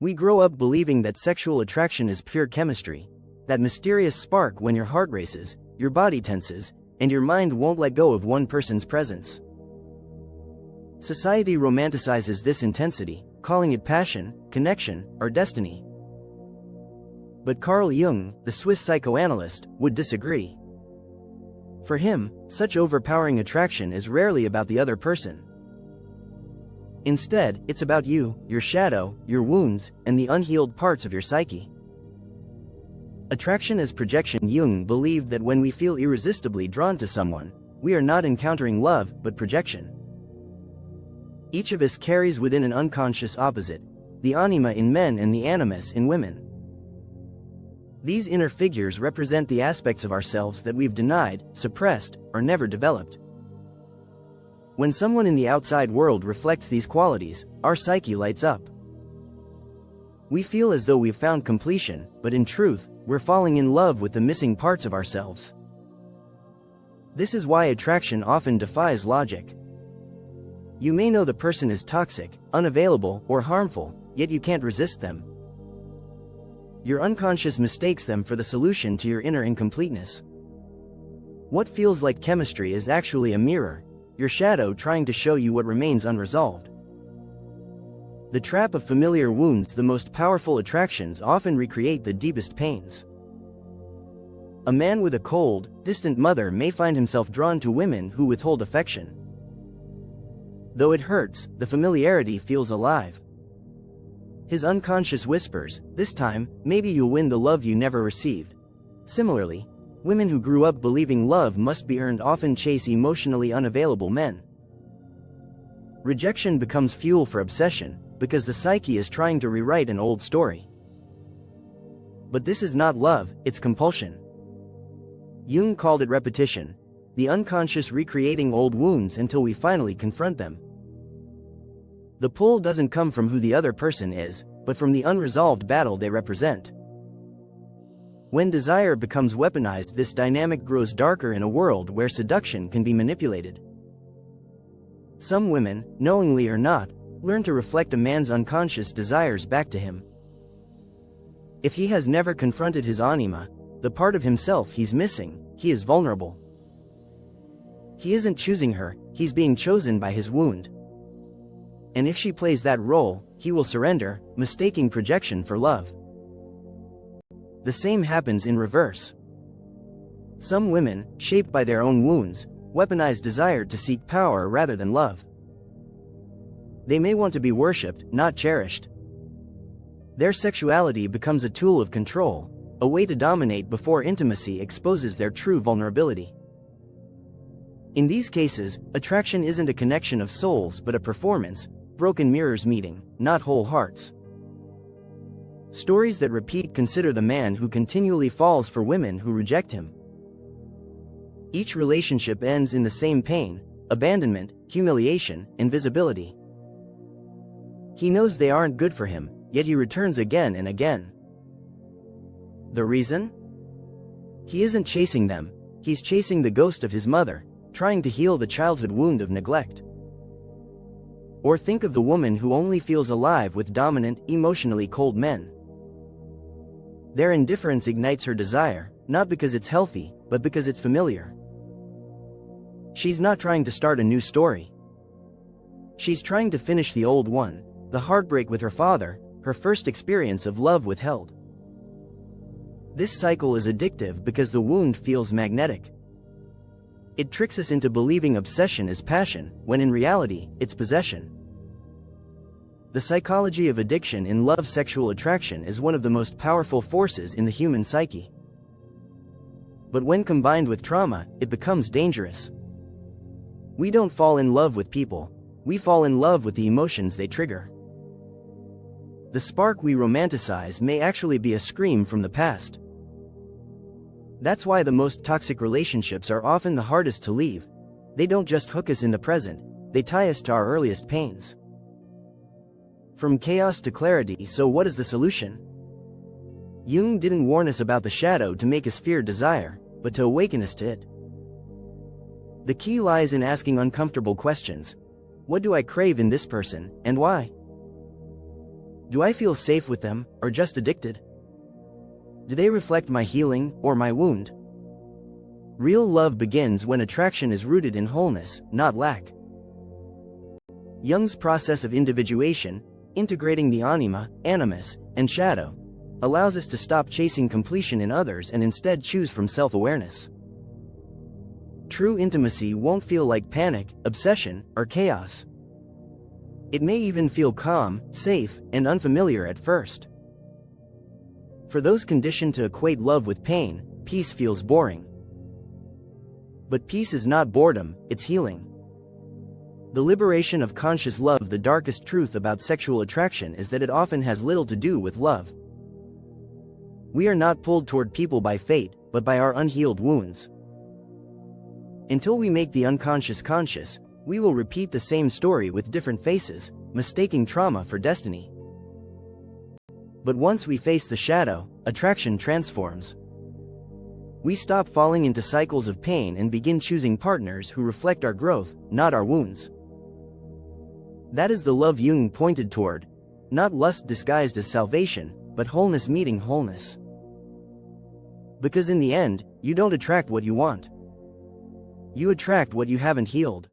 We grow up believing that sexual attraction is pure chemistry, that mysterious spark when your heart races, your body tenses, and your mind won't let go of one person's presence. Society romanticizes this intensity, calling it passion, connection, or destiny. But Carl Jung, the Swiss psychoanalyst, would disagree. For him, such overpowering attraction is rarely about the other person. Instead, it's about you, your shadow, your wounds, and the unhealed parts of your psyche. Attraction as projection. Jung believed that when we feel irresistibly drawn to someone, we are not encountering love, but projection. Each of us carries within an unconscious opposite, the anima in men and the animus in women. These inner figures represent the aspects of ourselves that we've denied, suppressed, or never developed. When someone in the outside world reflects these qualities, our psyche lights up. We feel as though we've found completion, but in truth, we're falling in love with the missing parts of ourselves. This is why attraction often defies logic. You may know the person is toxic, unavailable, or harmful, yet you can't resist them. Your unconscious mistakes them for the solution to your inner incompleteness. What feels like chemistry is actually a mirror, your shadow trying to show you what remains unresolved. The trap of familiar wounds. The most powerful attractions often recreate the deepest pains. A man with a cold, distant mother may find himself drawn to women who withhold affection. Though it hurts, the familiarity feels alive. His unconscious whispers, "This time, maybe you'll win the love you never received." Similarly, women who grew up believing love must be earned often chase emotionally unavailable men. Rejection becomes fuel for obsession, because the psyche is trying to rewrite an old story. But this is not love, it's compulsion. Jung called it repetition, the unconscious recreating old wounds until we finally confront them. The pull doesn't come from who the other person is, but from the unresolved battle they represent. When desire becomes weaponized, this dynamic grows darker in a world where seduction can be manipulated. Some women, knowingly or not, learn to reflect a man's unconscious desires back to him. If he has never confronted his anima, the part of himself he's missing, he is vulnerable. He isn't choosing her, he's being chosen by his wound. And if she plays that role, he will surrender, mistaking projection for love. The same happens in reverse. Some women, shaped by their own wounds, weaponize desire to seek power rather than love. They may want to be worshipped, not cherished. Their sexuality becomes a tool of control, a way to dominate before intimacy exposes their true vulnerability. In these cases, attraction isn't a connection of souls but a performance, broken mirrors meeting, not whole hearts. Stories that repeat. Consider the man who continually falls for women who reject him. Each relationship ends in the same pain, abandonment, humiliation, invisibility. He knows they aren't good for him, yet he returns again and again. The reason? He isn't chasing them, he's chasing the ghost of his mother, trying to heal the childhood wound of neglect. Or think of the woman who only feels alive with dominant, emotionally cold men. Their indifference ignites her desire, not because it's healthy, but because it's familiar. She's not trying to start a new story. She's trying to finish the old one, the heartbreak with her father, her first experience of love withheld. This cycle is addictive because the wound feels magnetic. It tricks us into believing obsession is passion, when in reality, it's possession. The psychology of addiction in love. Sexual attraction is one of the most powerful forces in the human psyche. But when combined with trauma, it becomes dangerous. We don't fall in love with people, we fall in love with the emotions they trigger. The spark we romanticize may actually be a scream from the past. That's why the most toxic relationships are often the hardest to leave. They don't just hook us in the present, they tie us to our earliest pains. From chaos to clarity. So what is the solution? Jung didn't warn us about the shadow to make us fear desire, but to awaken us to it. The key lies in asking uncomfortable questions. What do I crave in this person, and why? Do I feel safe with them, or just addicted? Do they reflect my healing, or my wound? Real love begins when attraction is rooted in wholeness, not lack. Jung's process of individuation, integrating the anima, animus, and shadow, allows us to stop chasing completion in others and instead choose from self-awareness. True intimacy won't feel like panic, obsession, or chaos. It may even feel calm, safe, and unfamiliar at first. For those conditioned to equate love with pain, peace feels boring. But peace is not boredom, it's healing. The liberation of conscious love. The darkest truth about sexual attraction is that it often has little to do with love. We are not pulled toward people by fate, but by our unhealed wounds. Until we make the unconscious conscious, we will repeat the same story with different faces, mistaking trauma for destiny. But once we face the shadow, attraction transforms. We stop falling into cycles of pain and begin choosing partners who reflect our growth, not our wounds. That is the love Jung pointed toward, not lust disguised as salvation, but wholeness meeting wholeness. Because in the end, you don't attract what you want. You attract what you haven't healed.